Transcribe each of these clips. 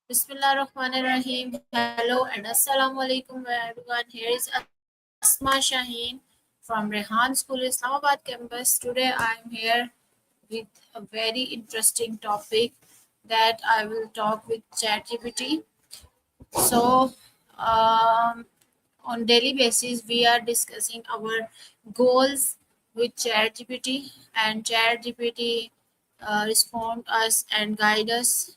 Bismillahirrahmanirrahim. Hello and Assalamu alaikum everyone. Here is Asma Shaheen from Rehan School Islamabad campus. Today I am here with a very interesting topic that I will talk with ChatGPT. So, um, on daily basis, we are discussing our goals with ChatGPT, and ChatGPT respond us and guide us.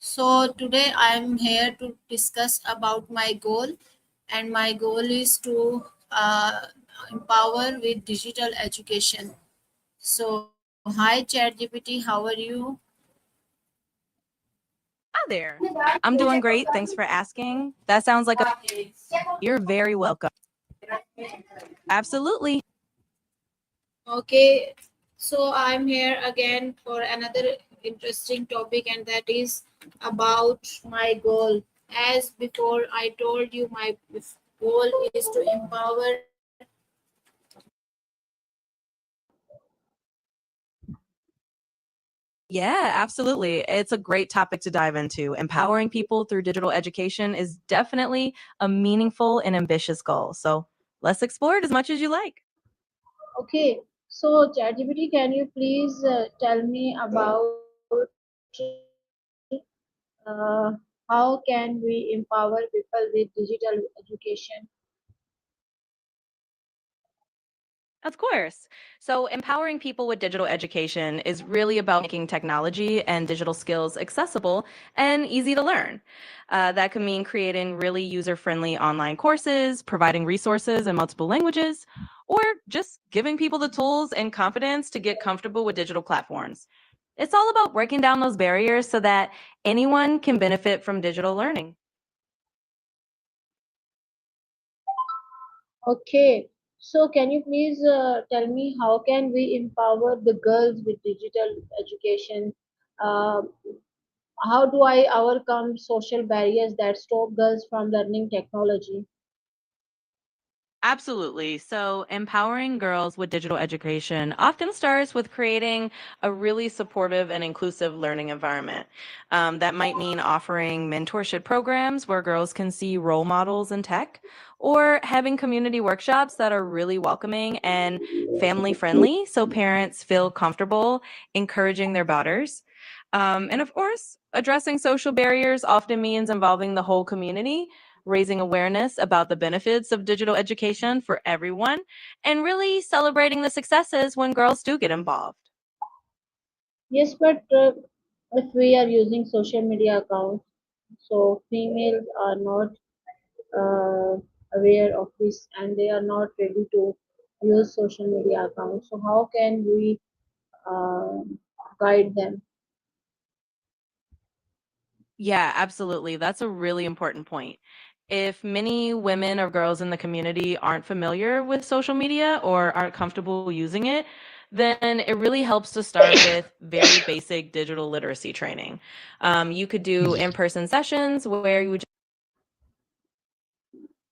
So today I am here to discuss about my goal, and my goal is to empower with digital education. So hi ChatGPT, how are you? Hi there. I'm doing great. Thanks for asking. That sounds like a you're very welcome. Absolutely. Okay, so I'm here again for another interesting topic, and that is about my goal. As before, I told you my goal is to empower. Yeah, absolutely. It's a great topic to dive into. Empowering people through digital education is definitely a meaningful and ambitious goal. So let's explore it as much as you like. Okay, so ChatGPT, can you please tell me about how can we empower people with digital education? Of course. So, empowering people with digital education is really about making technology and digital skills accessible and easy to learn. That could mean creating really user friendly online courses, providing resources in multiple languages, or just giving people the tools and confidence to get comfortable with digital platforms. It's all about breaking down those barriers so that anyone can benefit from digital learning. Okay, so can you please tell me how can we empower the girls with digital education? Uh, how do I overcome social barriers that stop girls from learning technology? Absolutely. So, empowering girls with digital education often starts with creating a really supportive and inclusive learning environment. That might mean offering mentorship programs where girls can see role models in tech, or having community workshops that are really welcoming and family friendly so parents feel comfortable encouraging their daughters. And of course, addressing social barriers often means involving the whole community, raising awareness about the benefits of digital education for everyone, and really celebrating the successes when girls do get involved. Yes, but if we are using social media accounts, so females are not uh, aware of this and they are not ready to use social media accounts. So how can we uh, guide them? Yeah, absolutely. That's a really important point. If many women or girls in the community aren't familiar with social media or aren't comfortable using it, then it really helps to start with very basic digital literacy training. You could do in person sessions where you would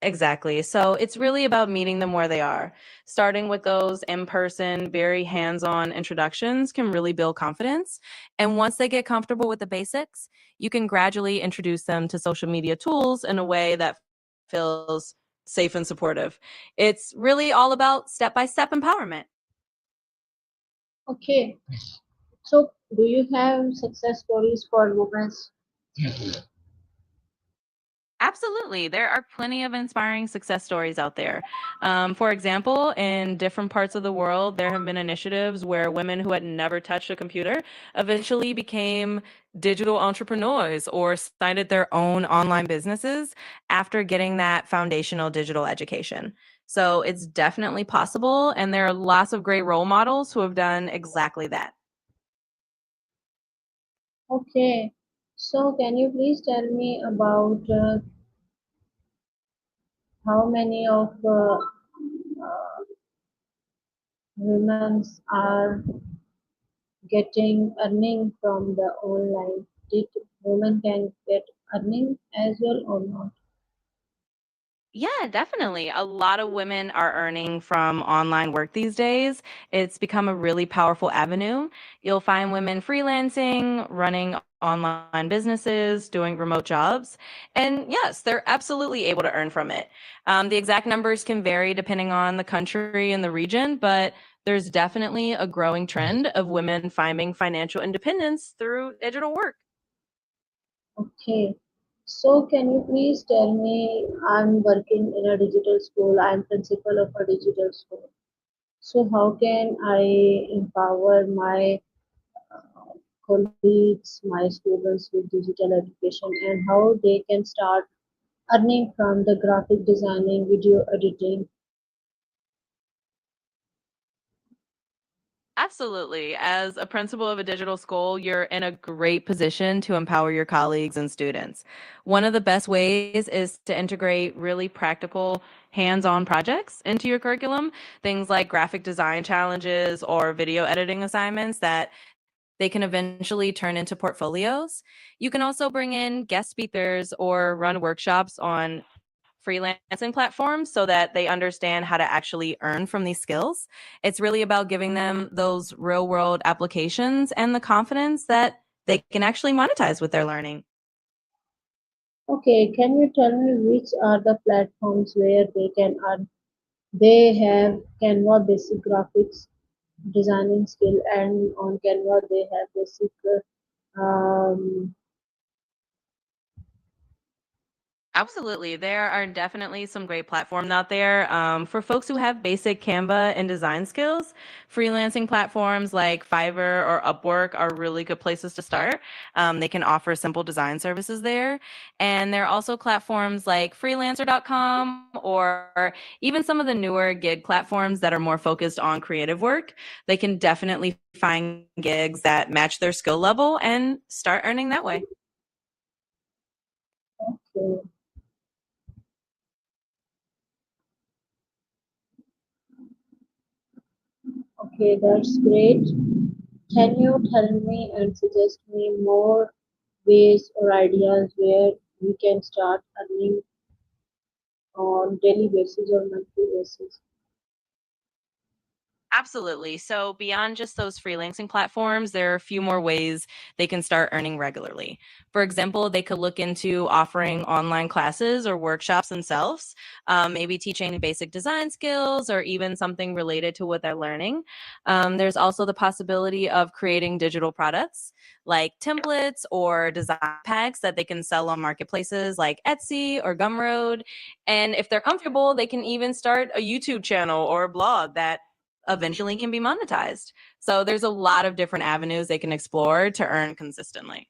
exactly. So it's really about meeting them where they are. Starting with those in person, very hands on introductions can really build confidence. And once they get comfortable with the basics, you can gradually introduce them to social media tools in a way that feels safe and supportive. It's really all about step by step empowerment. Okay, so do you have success stories for women? Absolutely. There are plenty of inspiring success stories out there. For example, in different parts of the world, there have been initiatives where women who had never touched a computer eventually became digital entrepreneurs or started their own online businesses after getting that foundational digital education. So it's definitely possible. And there are lots of great role models who have done exactly that. Okay, so can you please tell me about how many of women are getting earning from the online? Did women can get earning as well or not? Yeah, definitely. A lot of women are earning from online work these days. It's become a really powerful avenue. You'll find women freelancing, running online businesses, doing remote jobs. And yes, they're absolutely able to earn from it. The exact numbers can vary depending on the country and the region, but there's definitely a growing trend of women finding financial independence through digital work. Okay. So can you please tell me, I'm working in a digital school, I'm principal of a digital school. So how can I empower my colleagues, my students with digital education and how they can start earning from the graphic designing, video editing? Absolutely. As a principal of a digital school, you're in a great position to empower your colleagues and students. One of the best ways is to integrate really practical hands on projects into your curriculum, things like graphic design challenges or video editing assignments that they can eventually turn into portfolios. You can also bring in guest speakers or run workshops on freelancing platforms so that they understand how to actually earn from these skills. It's really about giving them those real world applications and the confidence that they can actually monetize with their learning. Okay, can you tell me which are the platforms where they can earn? They have Canva basic graphics designing skill, and on Canva they have basic Absolutely. There are definitely some great platforms out there. For folks who have basic Canva and design skills, freelancing platforms like Fiverr or Upwork are really good places to start. They can offer simple design services there. And there are also platforms like freelancer.com or even some of the newer gig platforms that are more focused on creative work. They can definitely find gigs that match their skill level and start earning that way. okay, okay, that's great. Can you tell me and suggest me more ways or ideas where we can start earning on daily basis or monthly basis? Absolutely. So, beyond just those freelancing platforms, there are a few more ways they can start earning regularly. For example, they could look into offering online classes or workshops themselves, maybe teaching basic design skills or even something related to what they're learning. There's also the possibility of creating digital products like templates or design packs that they can sell on marketplaces like Etsy or Gumroad. And if they're comfortable, they can even start a YouTube channel or a blog that eventually can be monetized. So there's a lot of different avenues they can explore to earn consistently.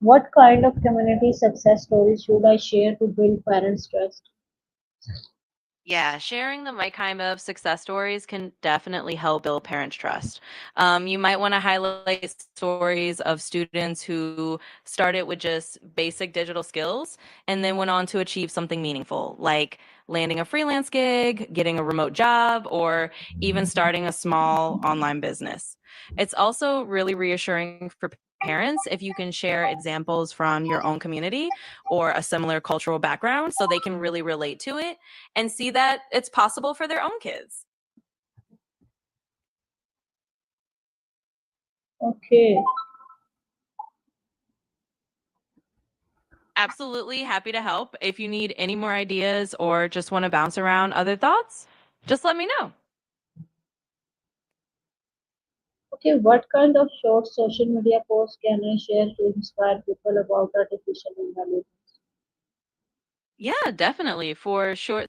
What kind of community success stories should I share to build parents' trust? Yeah, sharing the right kind of success stories can definitely help build parents' trust. You might want to highlight stories of students who started with just basic digital skills and then went on to achieve something meaningful, like landing a freelance gig, getting a remote job, or even starting a small online business. It's also really reassuring for parents if you can share examples from your own community or a similar cultural background so they can really relate to it and see that it's possible for their own kids. Okay, Absolutely happy to help. If you need any more ideas or just want to bounce around other thoughts, just let me know. okay, what kind of short social media posts can I share to inspire people about artificial intelligence? Yeah, definitely. For short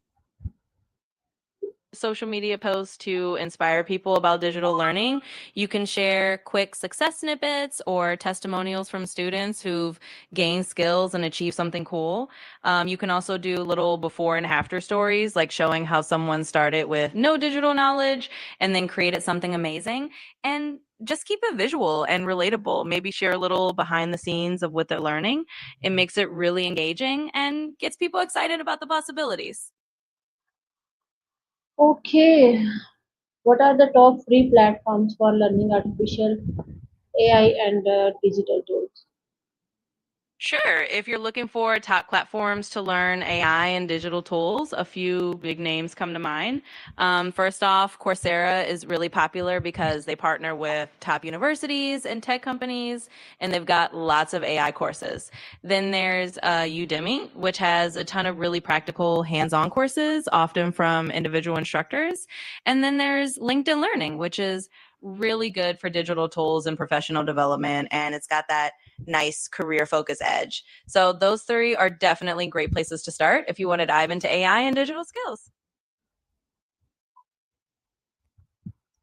social media posts to inspire people about digital learning, you can share quick success snippets or testimonials from students who've gained skills and achieved something cool. You can also do little before and after stories, like showing how someone started with no digital knowledge and then created something amazing. And just keep it visual and relatable. Maybe share a little behind the scenes of what they're learning. It makes it really engaging and gets people excited about the possibilities. Okay, what are the top free platforms for learning artificial AI and digital tools? Sure. If you're looking for top platforms to learn AI and digital tools, a few big names come to mind. First off, Coursera is really popular because they partner with top universities and tech companies, and they've got lots of AI courses. Then there's Udemy, which has a ton of really practical hands on courses, often from individual instructors. And then there's LinkedIn Learning, which is really good for digital tools and professional development, and it's got that nice career focus edge. So those three are definitely great places to start if you want to dive into AI and digital skills.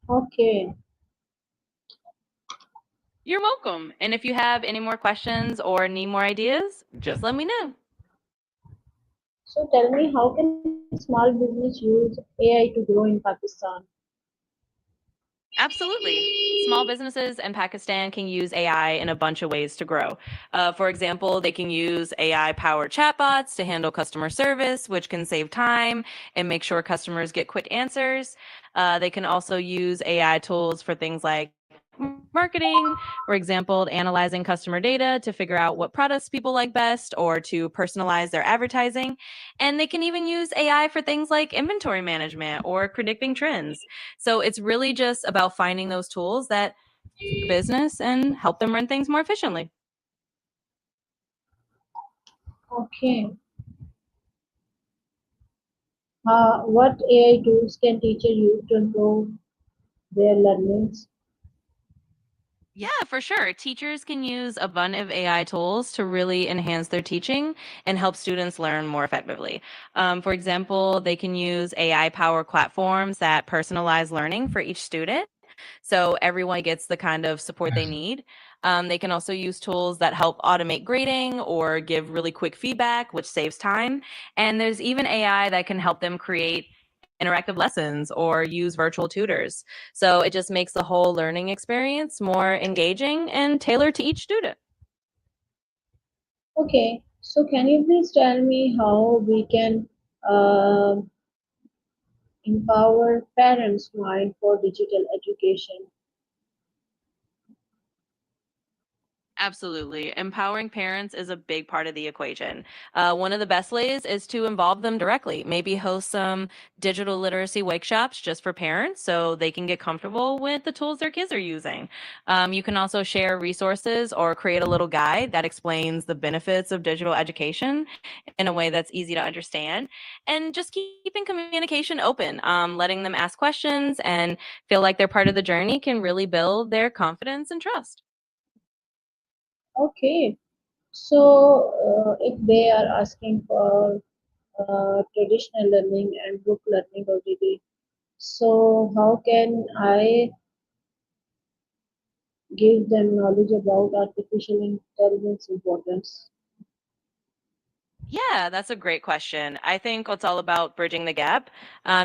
Okay, You're welcome. And if you have any more questions or need more ideas, just let me know. so tell me, how can small business use AI to grow in Pakistan? Absolutely. Small businesses in Pakistan can use AI in a bunch of ways to grow. For example, they can use AI powered chatbots to handle customer service, which can save time and make sure customers get quick answers. They can also use AI tools for things like marketing, for example, analyzing customer data to figure out what products people like best or to personalize their advertising. And they can even use AI for things like inventory management or predicting trends. So it's really just about finding those tools that fit your business and help them run things more efficiently. Okay, what AI tools can teacher use to improve their learnings? Yeah, for sure. Teachers can use a bunch of AI tools to really enhance their teaching and help students learn more effectively. For example, they can use AI powered platforms that personalize learning for each student. So everyone gets the kind of support they need. They can also use tools that help automate grading or give really quick feedback, which saves time. And there's even AI that can help them create interactive lessons or use virtual tutors. So it just makes the whole learning experience more engaging and tailored to each student. Okay, so can you please tell me how we can uh, empower parents' mind for digital education? Absolutely. Empowering parents is a big part of the equation. One of the best ways is to involve them directly. Maybe host some digital literacy workshops just for parents so they can get comfortable with the tools their kids are using. You can also share resources or create a little guide that explains the benefits of digital education in a way that's easy to understand. And just keeping communication open, letting them ask questions and feel like they're part of the journey can really build their confidence and trust. Okay, so if they are asking for traditional learning and book learning already, so how can I give them knowledge about artificial intelligence importance? Yeah, that's a great question. I think it's all about bridging the gap.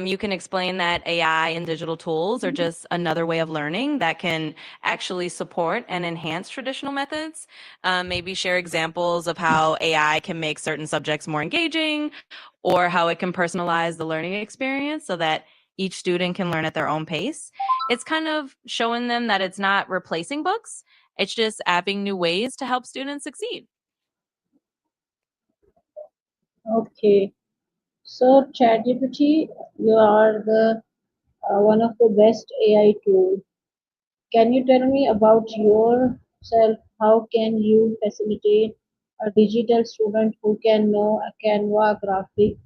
You can explain that AI and digital tools are just another way of learning that can actually support and enhance traditional methods. Maybe share examples of how AI can make certain subjects more engaging or how it can personalize the learning experience so that each student can learn at their own pace. It's kind of showing them that it's not replacing books, it's just adding new ways to help students succeed. Okay, so ChatGPT, you are the one of the best AI tool. Can you tell me about yourself? How can you facilitate a digital student who can know a Canva graphic?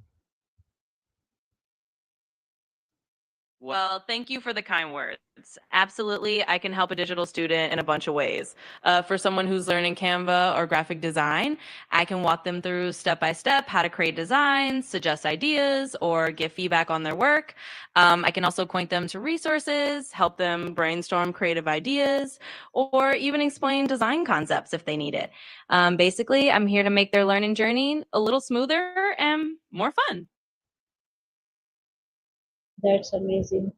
Well, thank you for the kind words. Absolutely, I can help a digital student in a bunch of ways. For someone who's learning Canva or graphic design, I can walk them through step by step how to create designs, suggest ideas, or give feedback on their work. I can also point them to resources, help them brainstorm creative ideas, or even explain design concepts if they need it. Basically, I'm here to make their learning journey a little smoother and more fun. That's amazing.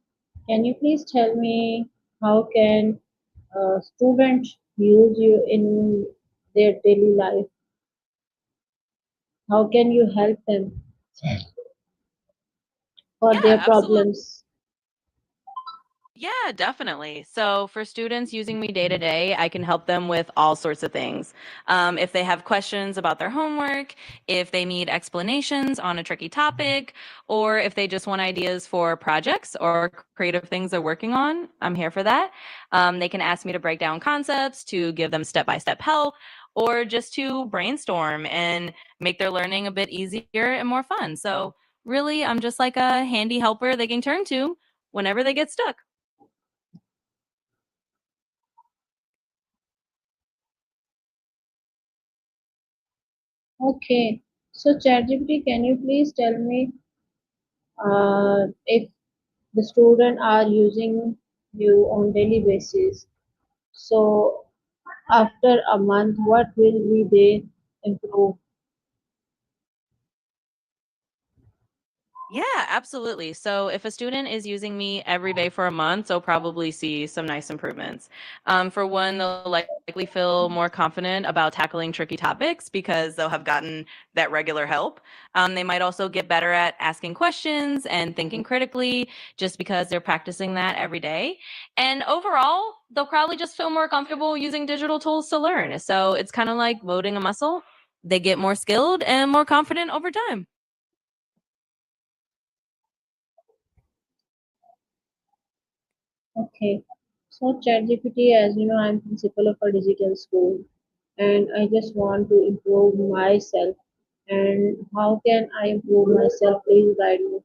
Can you please tell me how can students use you in their daily life? How can you help them for Yeah, their absolutely. problems? Yeah, definitely. So, for students using me day to day, I can help them with all sorts of things. If they have questions about their homework, if they need explanations on a tricky topic, or if they just want ideas for projects or creative things they're working on, I'm here for that. They can ask me to break down concepts, to give them step by step help, or just to brainstorm and make their learning a bit easier and more fun. So, really, I'm just like a handy helper they can turn to whenever they get stuck. Okay, so ChatGPT, can you please tell me if the student are using you on daily basis? So after a month, what will be they improve? Yeah, absolutely. So if a student is using me every day for a month, they'll probably see some nice improvements. For one, they'll likely feel more confident about tackling tricky topics because they'll have gotten that regular help. They might also get better at asking questions and thinking critically just because they're practicing that every day. And overall, they'll probably just feel more comfortable using digital tools to learn. So it's kind of like loading a muscle. They get more skilled and more confident over time. Okay, so ChatGPT, as you know, I'm principal of a digital school, and I just want to improve myself. And how can I improve myself? Please guide me.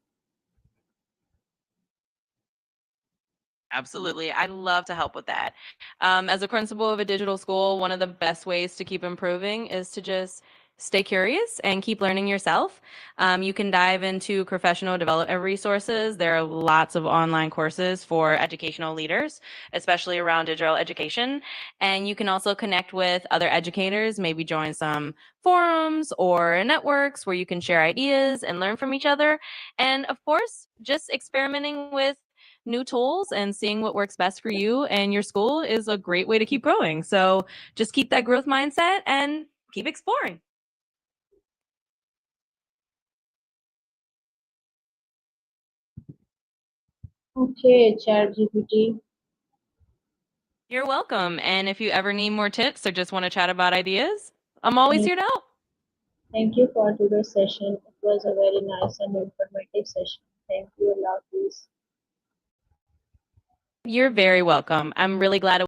Absolutely. I'd love to help with that. As a principal of a digital school, one of the best ways to keep improving is to just stay curious and keep learning yourself. You can dive into professional development resources. There are lots of online courses for educational leaders, especially around digital education. And you can also connect with other educators, maybe join some forums or networks where you can share ideas and learn from each other. And of course, just experimenting with new tools and seeing what works best for you and your school is a great way to keep growing. So just keep that growth mindset and keep exploring. Okay, ChatGPT. You're welcome. And if you ever need more tips or just want to chat about ideas, I'm always Thank, here to help. thank you for today's session. It was a very nice and informative session. Thank you a lot, please. You're very welcome. I'm really glad